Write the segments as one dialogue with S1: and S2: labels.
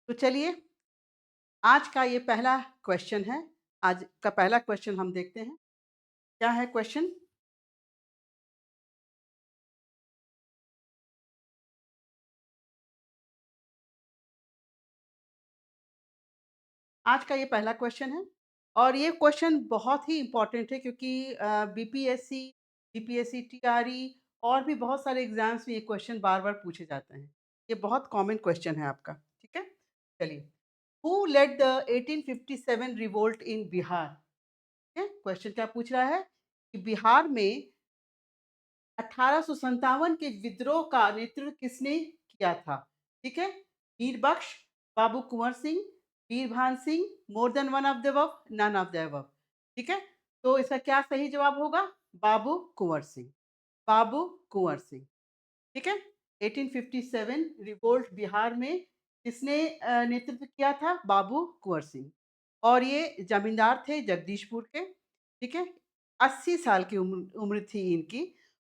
S1: तो चलिए, आज का ये पहला क्वेश्चन है। आज का पहला क्वेश्चन हम देखते हैं। क्या है क्वेश्चन? आज का ये पहला क्वेश्चन है और ये क्वेश्चन बहुत ही इम्पोर्टेंट है क्योंकि बीपीएससी, यूपीएससी, टीआरई और भी बहुत सारे एग्ज़ाम्स में ये क्वेश्चन बार-बार पूछे जाते हैं। ये बहुत कॉमन क्वेश्चन है आपका, ठीक है? चलिए, who led the 1857 revolt in Bihar? ठीक है? क्वेश्चन क्या पूछ रहा है कि बिहार में 1857 के विद्रोह का नेतृत्व किसने किया था? ठीक है? Veerbakhsh, Babu Kunwar Singh, Veerbhan Singh, more than one of the above, none of the above. ठीक है? तो इसका क्या सही जवाब होगा? बाबू कुंवर सिंह। बाबू कुंवर सिंह। ठीक है? 1857 रिवोल्ट बिहार में किसने नेतृत्व किया था? बाबू कुंवर सिंह। और ये जमींदार थे जगदीशपुर के, ठीक है? 80 साल की उम्र थी इनकी,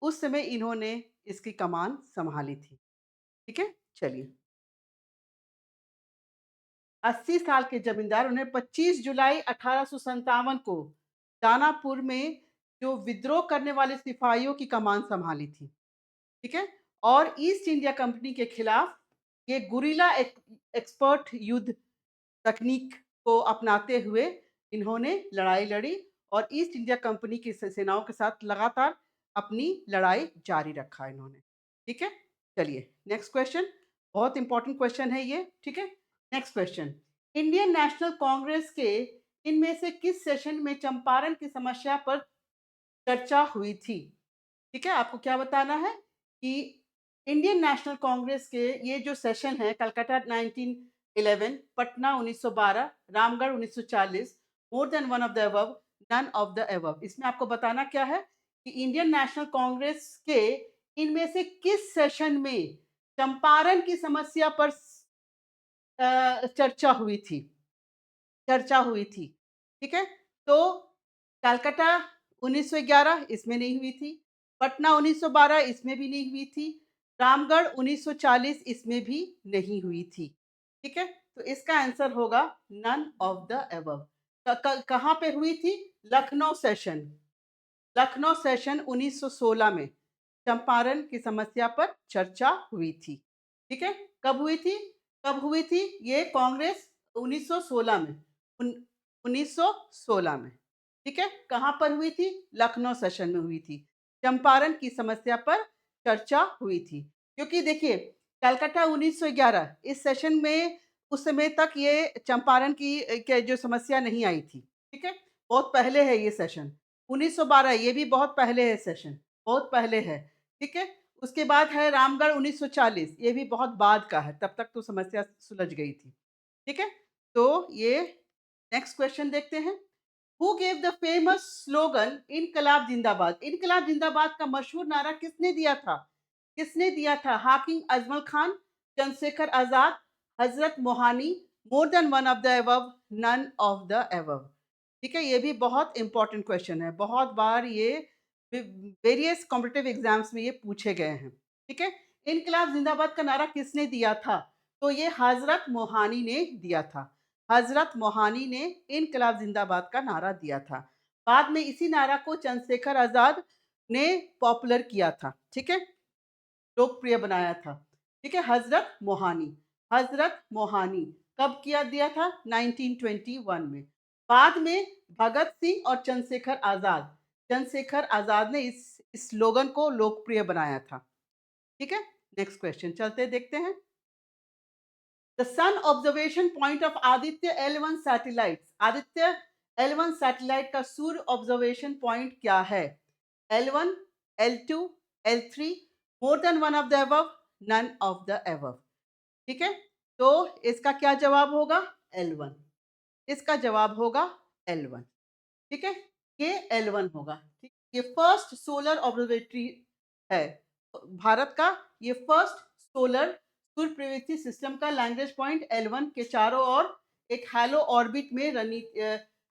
S1: उस समय इन्होंने इसकी कमान सँभाली थी, ठीक है? चलिए, 80 साल के जमींदार उन्हें 25 जुलाई 1857 को दानापुर में जो विद्रोह करने वाले सिपाहियों की कमान सँभाली थी, ठीक है? और ईस्ट इंडिया कंपनी के खिलाफ ये गुरिल्ला एक्सपर्ट युद्ध तकनीक को अपनाते हुए इन्होंने लड़ाई लड़ी और ईस्ट इंडिया कंपनी की सेनाओं के साथ लगातार अपनी लड़ाई जारी रखा इन्होंने। ठीक है? चलिए नेक्स्ट क्वेश्चन, बहुत इंपॉर्टेंट क्वेश्चन है ये, ठीक है? Next question, Indian national Congress के इनमें से किस सेशन में चंपारण की समस्या पर चर्चा हुई थी? ठीक है? आपको क्या बताना है कि इंडियन नेशनल कांग्रेस के ये जो सेशन है Calcutta 1911, Patna 1912, Ramgarh 1940, more than one of the above, none of the above. इसमें आपको बताना क्या है कि इंडियन नेशनल कांग्रेस के इनमें से किस सेशन में चंपारण की समस्या पर चर्चा हुई थी? चर्चा हुई थी, ठीक है? तो कलकत्ता 1911 इसमें नहीं हुई थी, पटना 1912 इसमें भी नहीं हुई थी, रामगढ़ 1940 इसमें भी नहीं हुई थी, ठीक है? तो इसका आंसर होगा नन ऑफ द अबव। क क कहाँ पे हुई थी? लखनऊ सेशन। लखनऊ सेशन 1916 में चंपारण की समस्या पर चर्चा हुई थी। ठीक है? कब हुई थी? कब हुई थी? ये कांग्रेस 1916 में। उन 1916 में। ठीक है? कहाँ पर हुई थी? लखनऊ सेशन में हुई थी। चंपारण की समस्या पर चर्चा हुई थी। क्योंकि देखिए, कलकत्ता 1911 इस सेशन में उस समय तक ये चंपारण की के जो समस्या नहीं आई थी। ठीक है? बहुत पहले है ये सेशन। 1912 ये भी बहुत पहले है सेशन, बहुत पहले है, ठीक है? उसके बाद है रामगढ़ 1940 ये भी बहुत बाद का है, तब तक तो समस्या सुलझ गई थी, ठीक है? तो ये नेक्स्ट क्वेश्चन देखते हैं। हू गेव द फेमस स्लोगन इनकलाब जिंदाबाद? इनकलाब जिंदाबाद का मशहूर नारा किसने दिया था? किसने दिया था? हाकिम Ajmal Khan, Chandrashekhar Azad, Hazrat Mohani, more than one of the above, none of the above. ठीक है, ये भी बहुत इंपॉर्टेंट क्वेश्चन है, बहुत बार ये वेरियस कॉम्पिटिटिव एग्जाम्स में ये पूछे गए हैं, ठीक है? इनकलाब जिंदाबाद का नारा किसने दिया था? तो ये हजरत मोहानी ने दिया था। हजरत मोहानी ने इनकलाब जिंदाबाद का नारा दिया था। बाद में इसी नारा को चंद्रशेखर आजाद ने पॉपुलर किया था, ठीक है? लोकप्रिय बनाया था, ठीक है? हजरत मोहानी, हजरत मोहानी कब किया दिया था? 1921 में। बाद में भगत सिंह और चंद्रशेखर आजाद ने इस स्लोगन को लोकप्रिय बनाया था, ठीक है? नेक्स्ट क्वेश्चन चलते देखते हैं। The sun observation point of Aditya L1 satellite, Aditya L1 satellite का सूर्य ऑब्जर्वेशन पॉइंट क्या है? L1, L2, L3, more than one of the above, none of the above. ठीक है? तो इसका क्या जवाब होगा? L1। इसका जवाब होगा L1, ठीक है? ये L1 होगा, ठीक? ये फर्स्ट सोलर ऑब्जर्वेटरी है। भारत का ये फर्स्ट सोलर सूर्य प्रवृत्ति सिस्टम का लैंग्वेज पॉइंट L1 के चारों ओर एक हैलो ऑर्बिट में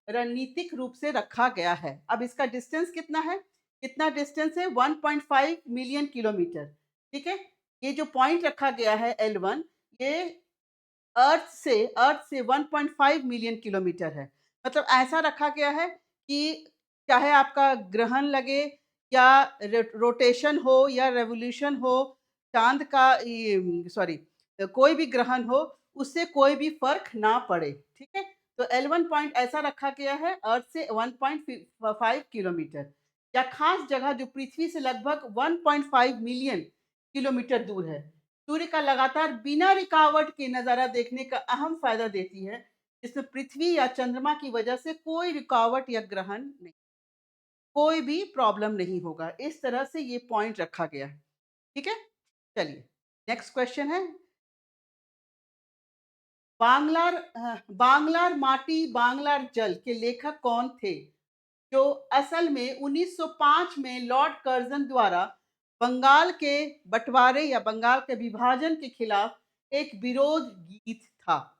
S1: रणनीतिक रूप से रखा गया है। अब इसका डिस्टेंस कितना है? कितना डिस्टेंस है? 1.5 मिलियन किलोमीटर, ठीक है? ये जो पॉइंट रखा गया है L1, ये अर्थ से 1.5 मिलियन किलोमीटर है। मतलब ऐसा रखा गया है कि चाहे आपका ग्रहण लगे या रोटेशन हो या रेवोल्यूशन हो, चाँद का ये सॉरी कोई भी ग्रहण हो, उससे कोई भी फ़र्क ना पड़े, ठीक है? तो L1 पॉइंट ऐसा रखा गया है अर्थ से 1.5 किलोमीटर या ख़ास जगह जो पृथ्वी से लगभग 1.5 मिलियन किलोमीटर दूर है। सूर्य का लगातार बिना रुकावट के नज़ारा देखने का अहम फ़ायदा देती है, जिसमें पृथ्वी या चंद्रमा की वजह से कोई रुकावट या ग्रहण नहीं, कोई भी प्रॉब्लम नहीं होगा। इस तरह से ये पॉइंट रखा गया है, ठीक है? चलिए, नेक्स्ट क्वेश्चन है, बांग्लार माटी बांग्लार जल के लेखक कौन थे? जो असल में 1905 में लॉर्ड कर्ज़न द्वारा बंगाल के बँटवारे या बंगाल के विभाजन के खिलाफ एक विरोध गीत था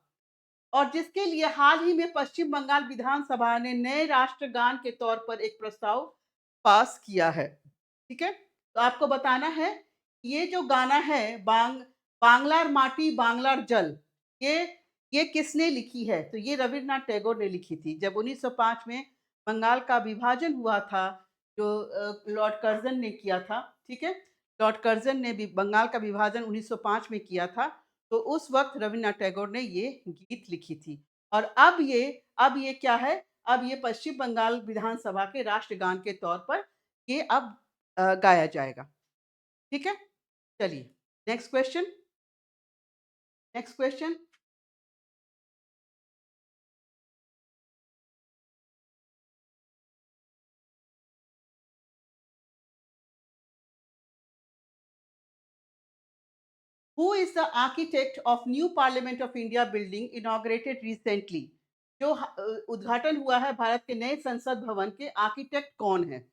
S1: और जिसके लिए हाल ही में पश्चिम बंगाल विधानसभा ने नए राष्ट्रगान के तौर पर एक प्रस्ताव पास किया है। ठीक है? तो आपको बताना है, ये जो गाना है बांग्लार माटी बांग्लार जल, ये ये किसने लिखी है? तो ये रवीन्द्रनाथ टैगोर ने लिखी थी। जब 1905 में बंगाल का विभाजन हुआ था, जो लॉर्ड कर्ज़न ने किया था, ठीक है? लॉर्ड कर्ज़न ने भी बंगाल का विभाजन 1905 में किया था, तो उस वक़्त रवीन्द्रनाथ टैगोर ने ये गीत लिखी थी। और अब ये क्या है? अब ये पश्चिम बंगाल विधानसभा के राष्ट्रगान के तौर पर ये अब गाया जाएगा। ठीक है? चलिए, next question, next question. Who is the architect of new parliament of India building inaugurated recently? जो उद्घाटन हुआ है भारत के नए संसद भवन के आर्किटेक्ट कौन है?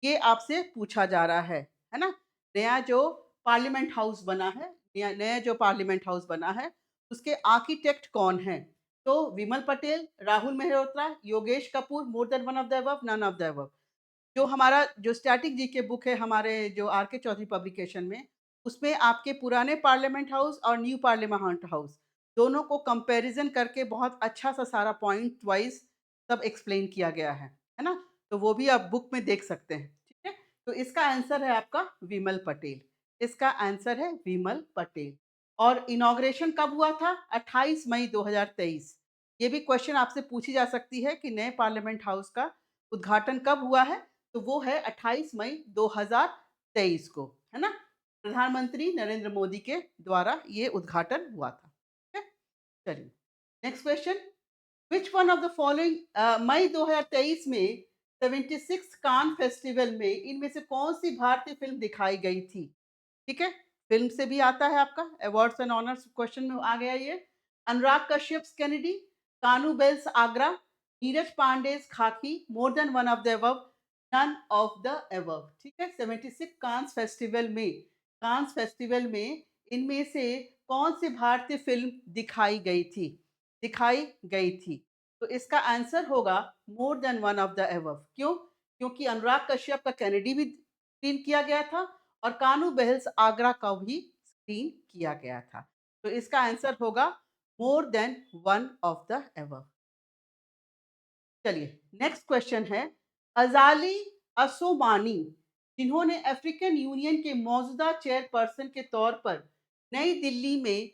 S1: ये आपसे पूछा जा रहा है ना? नया जो पार्लियामेंट हाउस बना है, नया नया जो पार्लियामेंट हाउस बना है, उसके आर्किटेक्ट कौन हैं? तो Vimal Patel, Rahul Mehrotra, Yogesh Kapoor, more than one of the above, none of the above. जो हमारा जो स्टैटिक जीके बुक है हमारे जो आर के चौधरी पब्लिकेशन में, उसमें आपके पुराने पार्लियामेंट हाउस और न्यू पार्लियामेंट हाउस दोनों को कंपैरिजन करके बहुत अच्छा सा सारा पॉइंट वाइज सब एक्सप्लेन किया गया है ना? तो वो भी आप बुक में देख सकते हैं, ठीक है? तो इसका आंसर है आपका विमल पटेल, इसका आंसर है विमल पटेल। और इनॉग्रेशन कब हुआ था? 28 मई 2023। ये भी क्वेश्चन आपसे पूछी जा सकती है कि नए पार्लियामेंट हाउस का उद्घाटन कब हुआ है? तो वो है 28 मई 2023 को, है ना? प्रधानमंत्री नरेंद्र मोदी के द्वारा ये उद्घाटन हुआ था। ठीक है? चलिए, next question, which one of the following May 2023 में 76 कान फेस्टिवल में इनमें से कौन-सी भारतीय फ़िल्म दिखाई गई थी? ठीक है? फ़िल्म से भी आता है आपका, अवार्ड्स एंड ऑनर्स क्वेश्चन में आ गया ये। Anurag Kashyap's Kennedy, Kanu Behl's Agra, Neeraj Pandey's Khakee, more than one of the above, none of the above. ठीक है? 76 कान्स फेस्टिवल में इनमें से कौन-सी भारतीय फ़िल्म दिखाई गई थी? दिखाई गई थी। तो इसका आंसर होगा मोर than one of the above. क्यों? क्योंकि अनुराग कश्यप का कैनेडी भी स्क्रीन किया गया था और कान्हू बेल्स आगरा का भी स्क्रीन किया गया था। तो इसका आंसर होगा मोर than one of the above. चलिए, नेक्स्ट क्वेश्चन है, अज़ाली असोमानी जिन्होंने अफ्रीकन यूनियन के मौजूदा चेयरपर्सन के तौर पर नई दिल्ली में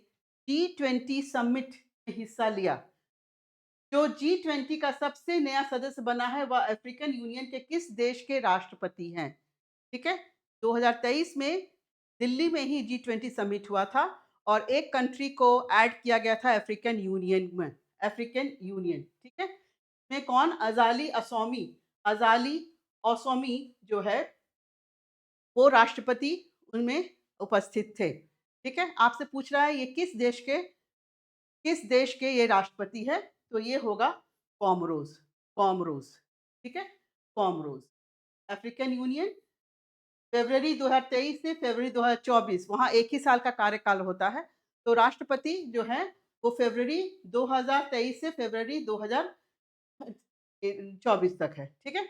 S1: G20 समिट में हिस्सा लिया, जो G20 का सबसे नया सदस्य बना है, वह अफ्रीकन यूनियन के किस देश के राष्ट्रपति हैं? ठीक है? 2023 में दिल्ली में ही G20 समिट हुआ था और एक कंट्री को ऐड किया गया था अफ्रीकन यूनियन में, अफ्रीकन यूनियन, ठीक है? में कौन? अज़ाली ओसोमी जो है, वो राष्ट्रपति उनमें उपस्थित थे, ठीक है? आपसे पूछ रहा है ये किस देश के ये राष्ट्रपति है? तो ये होगा कोमोरोस, कोमोरोस, ठीक है? कोमोरोस। अफ्रीकन यूनियन फ़रवरी 2023 से फ़रवरी 2024 वहाँ एक ही साल का कार्यकाल होता है। तो राष्ट्रपति जो हैं वो फ़रवरी 2023 से फ़रवरी 2024 तक है, ठीक है?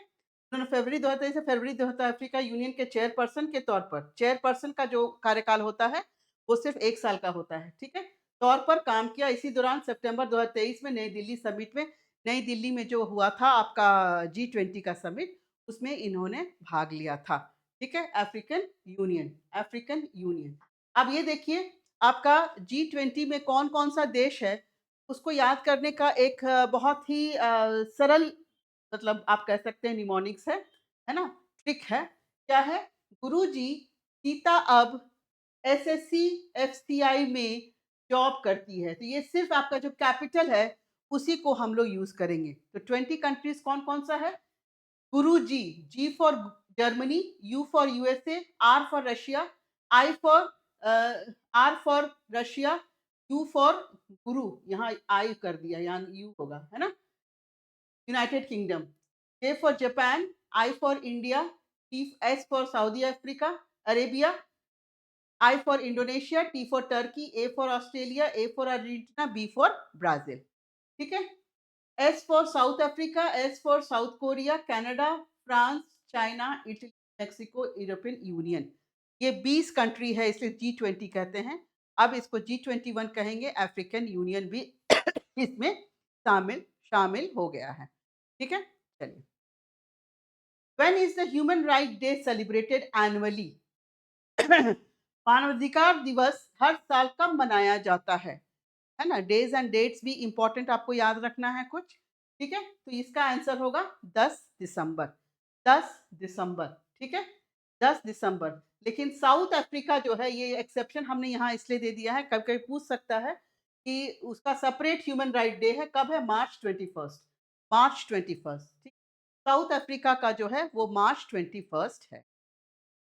S1: उन्होंने फ़रवरी 2023 से फ़रवरी 2000 अफ्रीका यूनियन के चेयरपर्सन के तौर पर, चेयरपर्सन का जो कार्यकाल होता है, वो सिर्फ़ 1 साल का होता है, ठीक है? तौर पर काम किया। इसी दौरान सितंबर 2023 में नई दिल्ली समिट में, नई दिल्ली में जो हुआ था आपका G20 का समिट, उसमें इन्होंने भाग लिया था। ठीक है? African union. अब ये देखिए आपका G20 में कौन-कौन सा देश है, उसको याद करने का एक बहुत ही सरल मतलब आप कह सकते हैं निमोनिक्स है ना? ट्रिक है। क्या है? गुरुजी सीता अब एसएससी, एफसीआई में जॉब करती है। तो ये सिर्फ़ आपका जो कैपिटल है, उसी को हम लोग यूज़ करेंगे। तो 20 कंट्रीज़ कौन-कौन सा है? Guruji, G for Germany, U for USA, R for Russia, I for R for Russia, U for Guru, यहाँ आई कर दिया, यहाँ यू होगा, है ना? United kingdom, J for Japan, I for India, T S for Saudi Africa Arabia, I for Indonesia, T for Turkey, A for Australia, A for Argentina, B for Brazil. ठीक है? S for South Africa, S for South Korea, Canada, France, China, Italy, Mexico, European union. ये 20 country है इसलिए G20 कहते हैं। अब इसको G21 कहेंगे, अफ्रीकन यूनियन भी इसमें शामिल शामिल हो गया है। ठीक है? चलिए। When is the Human Right Day celebrated annually? मानवाधिकार दिवस हर साल कब मनाया जाता है ना? डेज एंड डेट्स भी इंपॉर्टेंट आपको याद रखना है कुछ, ठीक है? तो इसका आंसर होगा 10 दिसंबर, 10 दिसंबर, ठीक है? 10 दिसंबर। लेकिन साउथ अफ्रीका जो है ये एक्सेप्शन हमने यहाँ इसलिए दे दिया है, कभी-कभी पूछ सकता है कि उसका सेपरेट ह्यूमन राइट डे है, कब है? मार्च 21st, मार्च 21st, ठीक? साउथ अफ्रीका का जो है वो मार्च 21st है,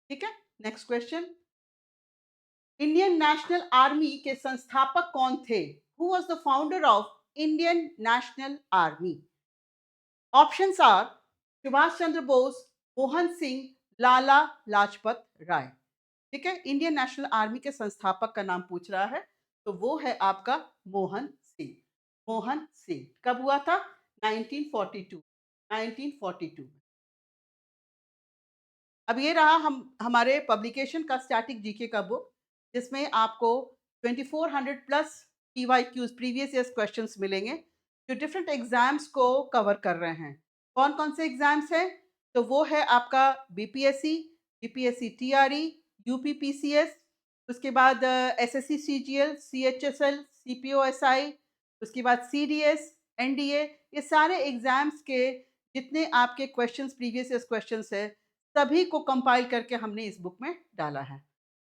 S1: ठीक है? Next question. Indian National Army के संस्थापक कौन थे? Who was the founder of Indian National Army? Options are Subhash Chandra Bose, Mohan Singh, Lala Lajpat Rai. ठीक है? इंडियन नेशनल आर्मी के संस्थापक का नाम पूछ रहा है, तो वो है आपका मोहन सिंह। मोहन सिंह कब हुआ था? 1942, 1942। अब ये रहा हम हमारे पब्लिकेशन का स्टैटिक जीके का बुक, जिसमें आपको 2400 plus PYQs previous years questions मिलेंगे, जो डिफरेंट एग्जाम्स को कवर कर रहे हैं। कौन-कौन से एग्जाम्स हैं? तो वो है आपका बीपीएससी, बीपीएससी टीआरई, यूपीपीसीएस, उसके बाद एसएससी सीजीएल, सीएचएसएल, सीपीओएसआई, उसके बाद सीडीएस, एनडीए, ये सारे एग्जाम्स के जितने आपके क्वेश्चंस प्रीवियस ईयर्स क्वेश्चंस है, सभी को कंपाइल करके हमने इस बुक में डाला है,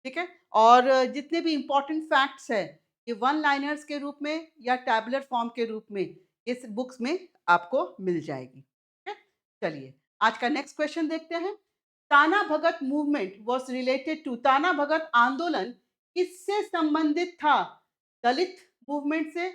S1: ठीक है? और जितने भी इम्पोर्टेंट फैक्ट्स हैं, ये वन लाइनर्स के रूप में या टैबुलर फॉर्म के रूप में इस बुक्स में आपको मिल जाएगी, ठीक है? चलिए, आज का नेक्स्ट क्वेश्चन देखते हैं। Tana Bhagat movement was related to, Tana Bhagat आंदोलन किससे संबंधित था? दलित मूवमेंट से,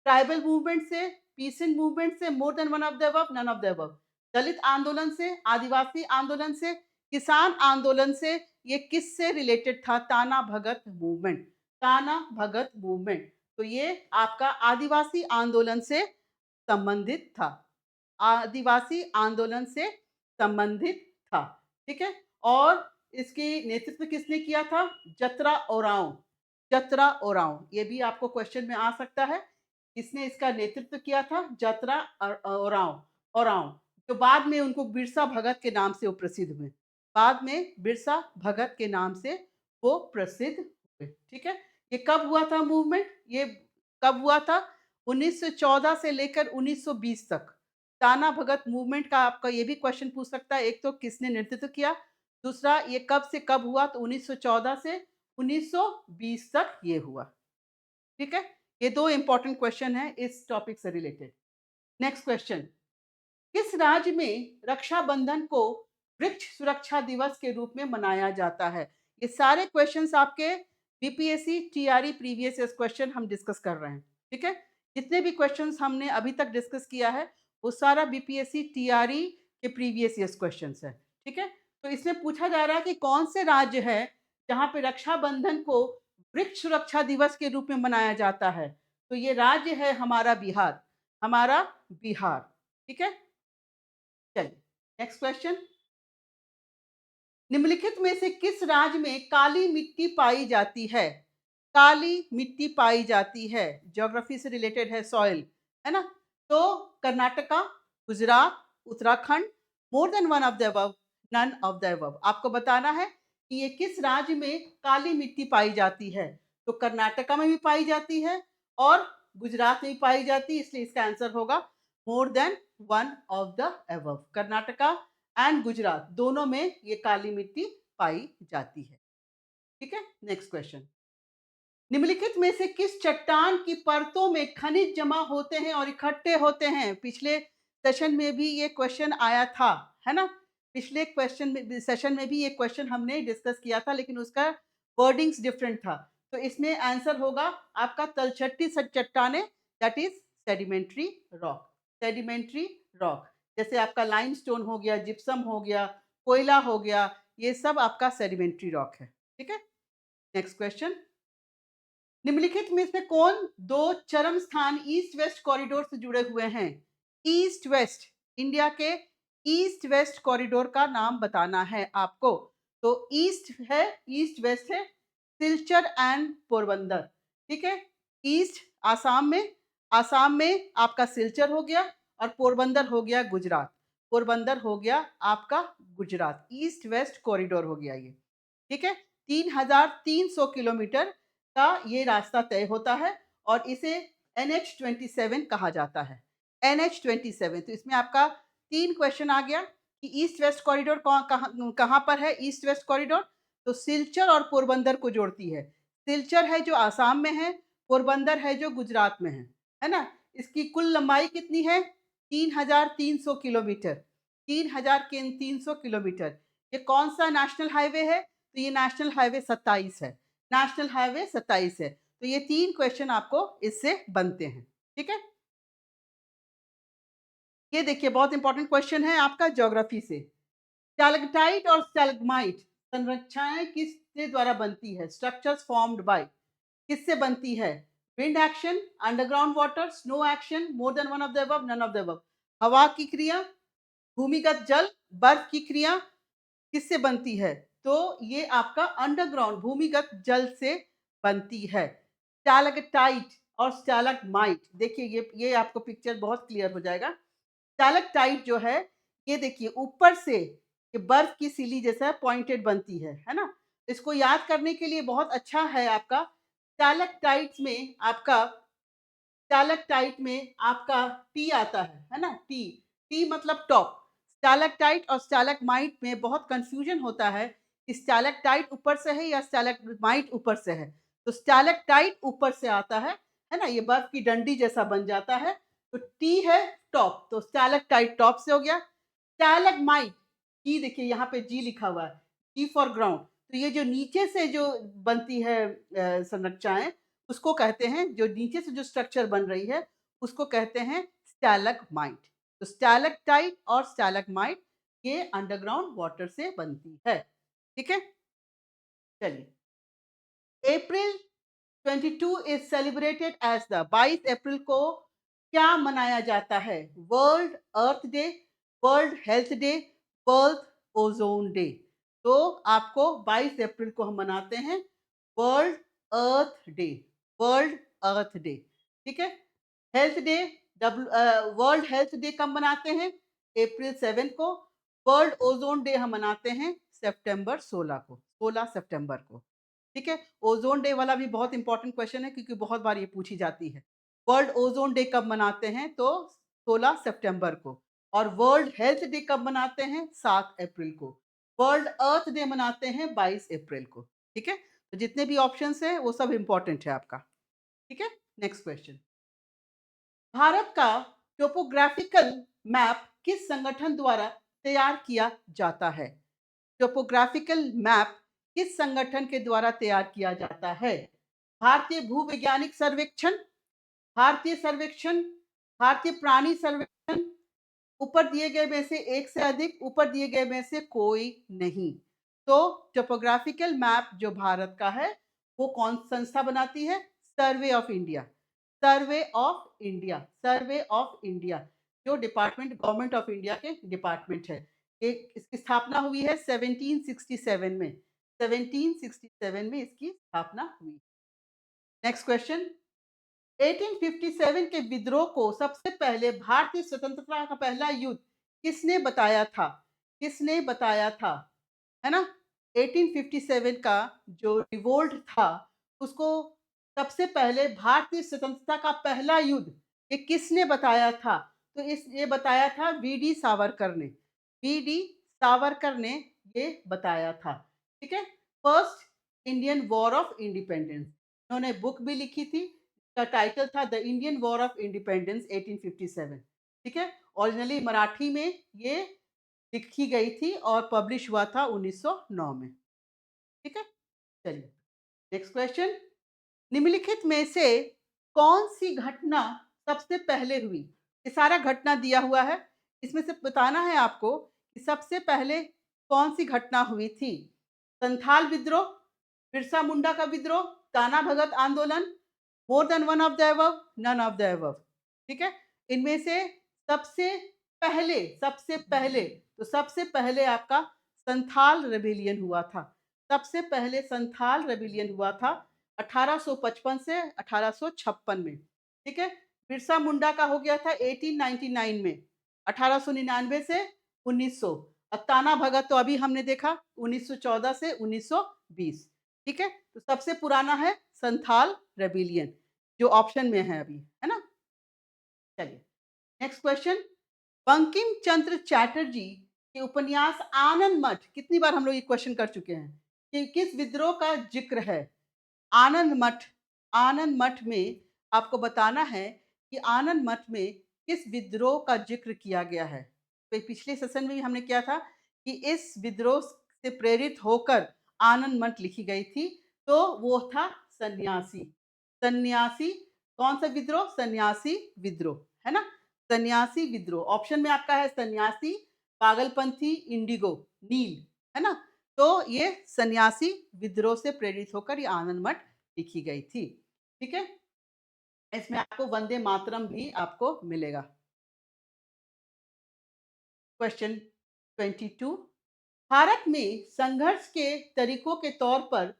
S1: ट्राइबल मूवमेंट से, पीसेंट मूवमेंट से, more than one of the above, none of the above. Dalit आंदोलन से, आदिवासी आंदोलन से, किसान आंदोलन से, ये किससे रिलेटेड था ताना भगत मूवमेंट? ताना भगत मूवमेंट, तो ये आपका आदिवासी आंदोलन से संबंधित था। आदिवासी आंदोलन से संबंधित था, ठीक है? और इसकी नेतृत्व किसने किया था? जतरा ओरांव, जतरा ओरांव, ये भी आपको क्वेश्चन में आ सकता है। किसने इसका नेतृत्व किया था? जतरा ओरांव, ओरांव, जो बाद में उनको बिरसा भगत के नाम से वो प्रसिद्ध हुए। बाद में बिरसा भगत के नाम से वो प्रसिद्ध हुए, ठीक है? ये कब हुआ था मूवमेंट? ये कब हुआ था? 1914 से लेकर 1920 तक। ताना भगत मूवमेंट का आपका ये भी क्वेश्चन पूछ सकता है, एक तो किसने नेतृत्व किया? दूसरा ये कब से कब हुआ? तो 1914 से 1920 तक ये हुआ, ठीक है? ये 2 इम्पोर्टेंट क्वेश्चन हैं इस टॉपिक से रिलेटेड। नेक्स्ट क्वेश्चन, किस राज्य में रक्षाबंधन को वृक्ष सुरक्षा दिवस के रूप में मनाया जाता है? ये सारे क्वेश्चंस आपके BPSC, TRE previous years question हम डिस्कस कर रहे हैं, ठीक है? जितने भी क्वेश्चंस हमने अभी तक डिस्कस किया है, वो सारा बीपीएससी, टीआरई के प्रीवियस ईयर्स क्वेश्चंस है, ठीक है? तो इसमें पूछा जा रहा है कि कौन से राज्य है जहाँ पे रक्षाबंधन को वृक्ष सुरक्षा दिवस के रूप में मनाया जाता है? तो ये राज्य है हमारा बिहार, हमारा बिहार, ठीक है? चलिए, नेक्स्ट क्वेश्चन। निम्नलिखित में से किस राज्य में काली मिट्टी पाई जाती है? काली मिट्टी पाई जाती है? ज्योग्राफी से रिलेटेड है, सॉइल, है ना? तो Karnataka, Gujarat, Uttarakhand, more than one of the above, none of the above. आपको बताना है कि ये किस राज्य में काली मिट्टी पाई जाती है। तो कर्नाटका में भी पाई जाती है और गुजरात में भी पाई जाती है, इसलिए इसका आंसर होगा मोर than one of the above. Karnataka and Gujarat दोनों में ये काली मिट्टी पाई जाती है। ठीक है? Next question. निम्नलिखित में से किस चट्टान की परतों में खनिज जमा होते हैं और इकट्ठे होते हैं? पिछले सेशन में भी ये क्वेश्चन आया था, है ना? पिछले क्वेश्चन में सेशन में भी ये क्वेश्चन हमने डिस्कस किया था, लेकिन उसका वर्डिंग्स डिफरेंट था। तो इसमें आंसर होगा आपका तलछटी चट्टानें, that is sedimentary rock. Sedimentary rock, जैसे आपका लाइमस्टोन हो गया, जिप्सम हो गया, कोयला हो गया, ये सब आपका सेडिमेंट्री रॉक है। ठीक है? Next question. निम्नलिखित में से कौन दो चरम स्थान ईस्ट वेस्ट कॉरिडोर से जुड़े हुए हैं? ईस्ट वेस्ट, इंडिया के ईस्ट वेस्ट कॉरिडोर का नाम बताना है आपको। तो ईस्ट है, ईस्ट वेस्ट है, सिलचर एंड पोरबंदर। ठीक है? ईस्ट आसाम में, आसाम में आपका सिलचर हो गया और पोरबंदर हो गया गुजरात। पोरबंदर हो गया आपका गुजरात। ईस्ट वेस्ट कॉरिडोर हो गया ये। ठीक है? 3,300 किलोमीटर का ये रास्ता तय होता है और इसे NH-27 कहा जाता है। NH-27, तो इसमें आपका 3 क्वेश्चन आ गया कि ईस्ट वेस्ट कॉरिडोर कहाँ कहाँ पर है? ईस्ट वेस्ट कॉरिडोर तो सिलचर और पोरबंदर को जोड़ती है। सिलचर है जो आसाम में है, पोरबंदर है जो गुजरात में है ना? इसकी कुल लंबाई कितनी है? 3,300 किलोमीटर। 3,300 किलोमीटर। ये कौन सा नेशनल हाईवे है? तो ये नेशनल हाईवे 27 है। नेशनल हाईवे 27 है। तो ये 3 क्वेश्चन आपको इससे बनते हैं। ठीक है? ये देखिए बहुत इंपॉर्टेंट क्वेश्चन है आपका ज्योग्राफी से। स्टैलेक्टाइट और स्टैलेग्माइट संरचनाएं किसके द्वारा बनती है? स्ट्रक्चर्स फॉर्म्ड बाय, किससे बनती है? Wind action, underground water, snow action, more than one of the above, none of the above. हवा की क्रिया, भूमिगत जल, बर्फ की क्रिया किससे बनती है? तो ये आपका अंडरग्राउंड भूमिगत जल से बनती है। स्टैलेक्टाइट और स्टैलेग्माइट, देखिए ये आपको पिक्चर बहुत क्लियर हो जाएगा। स्टैलेक्टाइट जो है, ये देखिए ऊपर से ये बर्फ की सिली जैसा पॉइंटेड बनती है ना? इसको याद करने के लिए बहुत अच्छा है आपका स्टैलेक्टाइट्स में आपका स्टैलेक्टाइट में आपका टी आता है ना? टी, टी मतलब टॉप। स्टैलेक्टाइट और स्टैलेग्माइट में बहुत कन्फ्यूजन होता है कि स्टैलेक्टाइट ऊपर से है या स्टैलेग्माइट ऊपर से है। तो स्टैलेक्टाइट ऊपर से आता है ना? ये बर्फ की डंडी जैसा बन जाता है। तो टी है टॉप, तो स्टैलेक्टाइट टॉप से हो गया। स्टैलेग्माइट, जी देखिए यहाँ पे जी लिखा हुआ है, जी फॉर ग्राउंड। तो ये जो नीचे से जो बनती है संरचनाएं, उसको कहते हैं, जो नीचे से जो स्ट्रक्चर बन रही है उसको कहते हैं स्टैलेग्माइट। तो स्टैलेक्टाइट और स्टैलेग्माइट ये अंडरग्राउंड वाटर से बनती है। ठीक है? चलिए, April 22 is celebrated as the 22 April को क्या मनाया जाता है? World earth day, world health day, world ozone day. तो आपको 22 अप्रैल को हम मनाते हैं world earth day. World earth day. ठीक है? Health day, world health day कब मनाते हैं? अप्रैल 7 को। वर्ल्ड ओजोन डे हम मनाते हैं सितंबर 16 को, 16 सितंबर को। ठीक है? ओज़ोन डे वाला भी बहुत इंपॉर्टेंट क्वेश्चन है क्योंकि बहुत बार ये पूछी जाती है। वर्ल्ड ओज़ोन डे कब मनाते हैं? तो 16 सितंबर को। और वर्ल्ड हेल्थ डे कब मनाते हैं? 7 अप्रैल को। वर्ल्ड अर्थ डे मनाते हैं 22 अप्रैल को। ठीक है? तो जितने भी ऑप्शंस हैं वो सब इंपॉर्टेंट है आपका। ठीक है? Next question. भारत का टोपोग्राफिकल मैप किस संगठन द्वारा तैयार किया जाता है? टोपोग्राफिकल मैप किस संगठन के द्वारा तैयार किया जाता है? भारतीय भूवैज्ञानिक सर्वेक्षण, भारतीय सर्वेक्षण, भारतीय प्राणी सर्वेक्षण, ऊपर दिए गए में से एक से अधिक, ऊपर दिए गए में से कोई नहीं। तो टोपोग्राफिकल मैप जो भारत का है वो कौन संस्था बनाती है? Survey of India. Survey of India, survey of India जो डिपार्टमेंट गवर्नमेंट ऑफ इंडिया के डिपार्टमेंट है। एक इसकी स्थापना हुई है 1767 में। 1767 में इसकी स्थापना हुई। नेक्स्ट क्वेश्चन, 1857 के विद्रोह को सबसे पहले भारतीय स्वतंत्रता का पहला युद्ध किसने बताया था? किसने बताया था? है ना? 1857 का जो रिवोल्ट था, उसको सबसे पहले भारतीय स्वतंत्रता का पहला युद्ध ये किसने बताया था? तो इस ये बताया था वीडी सावरकर ने। वीडी सावरकर ने ये बताया था। ठीक है? First Indian war of independence. उन्होंने बुक भी लिखी थी। इसका टाइटल था the Indian war of independence 1857। ठीक है? ओरिजिनली मराठी में ये लिखी गई थी और पब्लिश हुआ था 1909 में। ठीक है? चलिए, नेक्स्ट क्वेश्चन, निम्नलिखित में से कौन-सी घटना सबसे पहले हुई? ये सारा घटना दिया हुआ है, इसमें से बताना है आपको कि सबसे पहले कौन-सी घटना हुई थी? संथाल विद्रोह, बिरसा मुंडा का विद्रोह, कान्हा भगत आंदोलन, more than one of the above, none of the above. ठीक है? इनमें से सबसे सबसे पहले आपका संथाल रेबेलियन हुआ था। सबसे पहले संथाल रेबेलियन हुआ था 1855 से 1856 में। ठीक है? बिरसा मुंडा का हो गया था 1899 में, 1899 से 1900। और कान्हा भगत तो अभी हमने देखा 1914 से 1920। ठीक है? तो सबसे पुराना है संथाल रेबेलियन, जो ऑप्शन में है अभी, है ना? चलिए, नेक्स्ट क्वेश्चन, बंकिम चंद्र चैटर्जी के उपन्यास आनंद मठ, कितनी बार हम लोग ये क्वेश्चन कर चुके हैं कि किस विद्रोह का जिक्र है? आनंद मठ, आनंद मठ में आपको बताना है कि आनंद मठ में किस विद्रोह का जिक्र किया गया है। तो पिछले सेशन में भी हमने किया था कि इस विद्रोह से प्रेरित होकर आनंद मठ लिखी गई थी, तो वो था सन्यासी। सन्यासी, कौन सा विद्रोह? सन्यासी विद्रोह, है ना? सन्यासी विद्रोह ऑप्शन में आपका है, सन्यासी, पागलपंथी, इंडिगो, नील, है ना? तो ये सन्यासी विद्रोह से प्रेरित होकर ये आनंद मठ लिखी गई थी। ठीक है? इसमें आपको वंदे मातरम भी आपको मिलेगा। क्वेश्चन 22, भारत में संघर्ष के तरीकों के तौर पर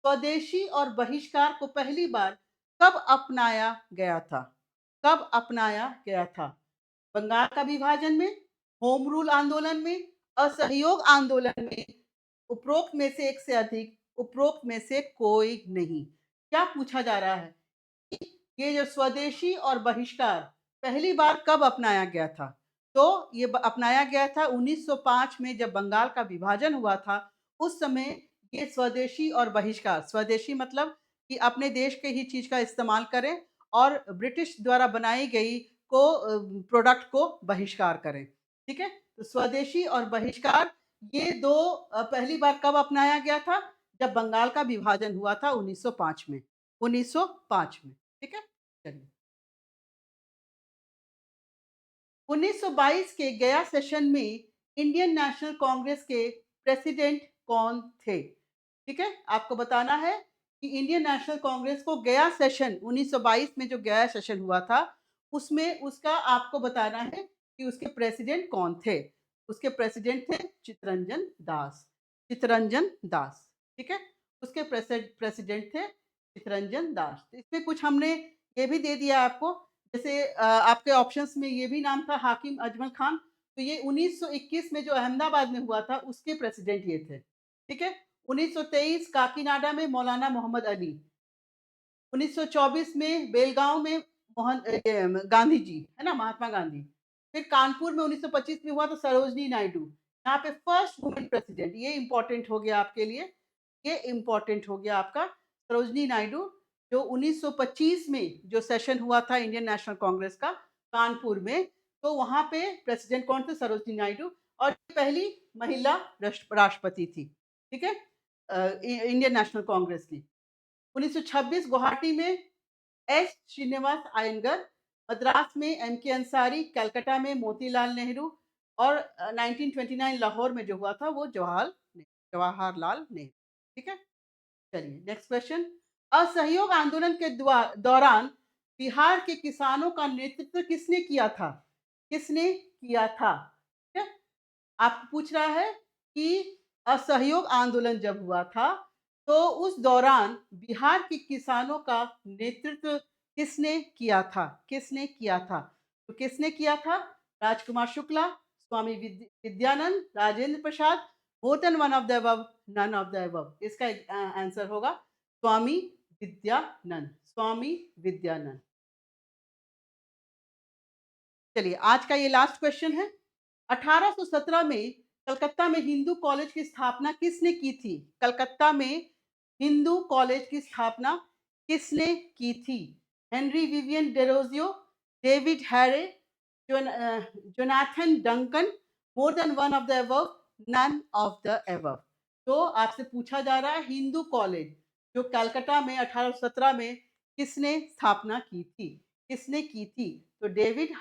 S1: स्वदेशी और बहिष्कार को पहली बार कब अपनाया गया था? कब अपनाया गया था? बंगाल का विभाजन में, होम रूल आंदोलन में, असहयोग आंदोलन में, उपरोक्त में से एक से अधिक, उपरोक्त में से कोई नहीं। क्या पूछा जा रहा है? ये जो स्वदेशी और बहिष्कार पहली बार कब अपनाया गया था? तो ये अपनाया गया था 1905 में, जब बंगाल का विभाजन हुआ था। उस समय ये स्वदेशी और बहिष्कार, स्वदेशी मतलब कि अपने देश के ही चीज का इस्तेमाल करें और ब्रिटिश द्वारा बनाई गई प्रोडक्ट को बहिष्कार करें। ठीक है? तो स्वदेशी और बहिष्कार ये दो पहली बार कब अपनाया गया था? जब बंगाल का विभाजन हुआ था 1905 में। 1905 में। ठीक है? चलिए, 1922 के गया सेशन में इंडियन नेशनल कांग्रेस के प्रेसिडेंट कौन थे? ठीक है? आपको बताना है कि इंडियन नेशनल कांग्रेस को गया सेशन 1922 में जो गया सेशन हुआ था, उसमें उसका आपको बताना है कि उसके प्रेसिडेंट कौन थे? उसके प्रेसिडेंट थे चित्तरंजन दास। चित्तरंजन दास, ठीक है? उसके प्रेसिडेंट थे चित्तरंजन दास। तो इसमें कुछ हमने ये भी दे दिया आपको, जैसे आपके ऑप्शंस में ये भी नाम था हाकिम अजमल खान, तो ये 1921 में जो अहमदाबाद में हुआ था, उसके प्रेसिडेंट ये थे। ठीक है? 1923 काकीनाडा में मौलाना मोहम्मद अली, 1924 में बेलगांव में गांधी जी, है ना? महात्मा गांधी। फिर कानपुर में 1925 में हुआ तो सरोजनी नायडू। यहाँ पे फर्स्ट वुमेन प्रेसिडेंट, ये इम्पोर्टेंट हो गया आपके लिए, ये इम्पोर्टेंट हो गया आपका, सरोजनी नायडू, जो 1925 में जो सेशन हुआ था इंडियन नेशनल कांग्रेस का कानपुर में, तो वहाँ पे प्रेसिडेंट कौन थे? सरोजनी नायडू। और ये पहली महिला राष्ट्रपति थी। ठीक है? इंडियन नेशनल कांग्रेस की। 1926 गुवाहाटी में एस श्रीनिवास अयंगर, मद्रास में एम के अंसारी, कलकत्ता में मोतीलाल नेहरू, और 1929 लाहौर में जो हुआ था वो जवाहरलाल नेहरू। ठीक है? चलिए, नेक्स्ट क्वेश्चन, असहयोग आंदोलन के दौरान बिहार के किसानों का नेतृत्व किसने किया था? किसने किया था? ठीक है? आपको पूछ रहा है कि असहयोग आंदोलन जब हुआ था, तो उस दौरान बिहार के किसानों का नेतृत्व किसने किया था? किसने किया था? तो किसने किया था? Rajkumar Shukla, Swami Vidyanand, Rajendra Prasad, more than one of the above, none of the above. इसका आंसर होगा स्वामी विद्यानंद, स्वामी विद्यानंद। चलिए, आज का ये लास्ट क्वेश्चन है। 1817 में कलकत्ता में हिंदू कॉलेज की स्थापना किसने की थी? कलकत्ता में हिंदू कॉलेज की स्थापना किसने की थी? Henry Vivian Derozio, David Hare, Jonathan Duncan, more than one of the above, none of the above. तो आपसे पूछा जा रहा है हिंदू कॉलेज जो कलकत्ता में 1817 में किसने स्थापना की थी? किसने की थी? तो डेविड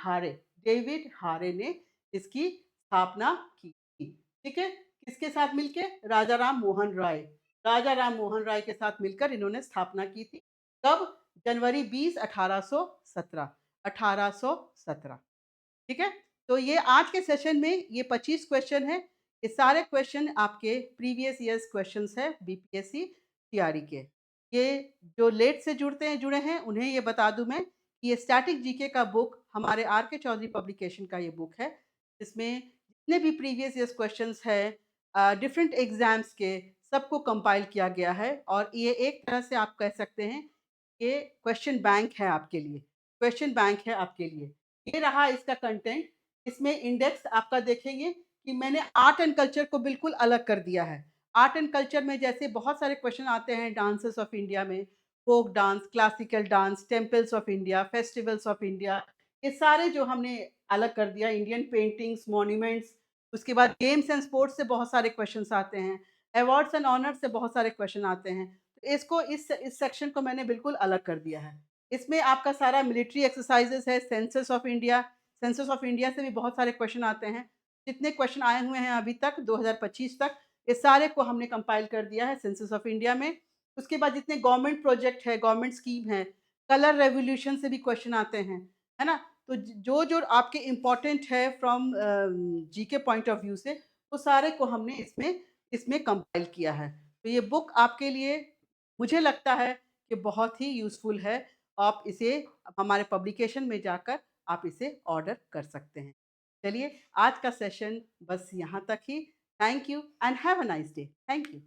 S1: हारे ने इसकी स्थापना की थी। ठीक है? किसके साथ मिलके? राजा राम मोहन राय। राजा राम मोहन राय के साथ मिलकर इन्होंने स्थापना की थी। कब? जनवरी 20, 1817। 1817। ठीक है? तो ये आज के सेशन में ये 25 क्वेश्चन हैं। ये सारे क्वेश्चन आपके प्रीवियस ईयर्स क्वेश्चन्स हैं बीपीएससी टीआरई के। ये जो लेट से जुड़े हैं उन्हें ये बता दूँ मैं कि ये स्टैटिक जीके का बुक हमारे आर के चौधरी पब्लिकेशन का ये बुक है। इसमें जितने भी प्रीवियस ईयर्स क्वेश्चन्स हैं डिफरेंट एग्ज़ाम्स के सबको कंपाइल किया गया है और ये एक तरह से आप कह सकते हैं ये क्वेश्चन बैंक है आपके लिए, क्वेश्चन बैंक है आपके लिए। ये रहा इसका कंटेंट। इसमें इंडेक्स आपका देखेंगे कि मैंने आर्ट एंड कल्चर को बिल्कुल अलग कर दिया है। आर्ट एंड कल्चर में जैसे बहुत सारे क्वेश्चन आते हैं डांसेस ऑफ इंडिया में, folk dance, classical dance, temples of India, festivals of India, ये सारे जो हमने अलग कर दिया, इंडियन पेंटिंग्स, मॉन्यूमेंट्स, उसके बाद गेम्स एंड स्पोर्ट्स से बहुत सारे क्वेश्चन्स आते हैं, अवार्ड्स एंड ऑनर्स से बहुत सारे क्वेश्चन आते हैं। तो इसको इस सेक्शन को मैंने बिल्कुल अलग कर दिया है। इसमें आपका सारा मिलिट्री एक्सरसाइज़ेज़ है, सेंसस ऑफ इंडिया से भी बहुत सारे क्वेश्चन आते हैं। जितने क्वेश्चन आए हुए हैं अभी तक 2025 तक, ये सारे को हमने कंपाइल कर दिया है सेंसस ऑफ इंडिया में। उसके बाद जितने गवर्नमेंट प्रोजेक्ट है, गवर्नमेंट स्कीम है, कलर रेवोल्यूशन से भी क्वेश्चन आते हैं, है ना? तो जो आपके इम्पोर्टेंट है from GK point of view से, वो सारे को हमने इसमें कंपाइल किया है। तो ये बुक आपके लिए मुझे लगता है कि बहुत ही यूज़फुल है। आप इसे हमारे पब्लिकेशन में जाकर आप इसे ऑर्डर कर सकते हैं। चलिए, आज का सेशन बस यहाँ तक ही। Thank you and have a nice day. Thank you.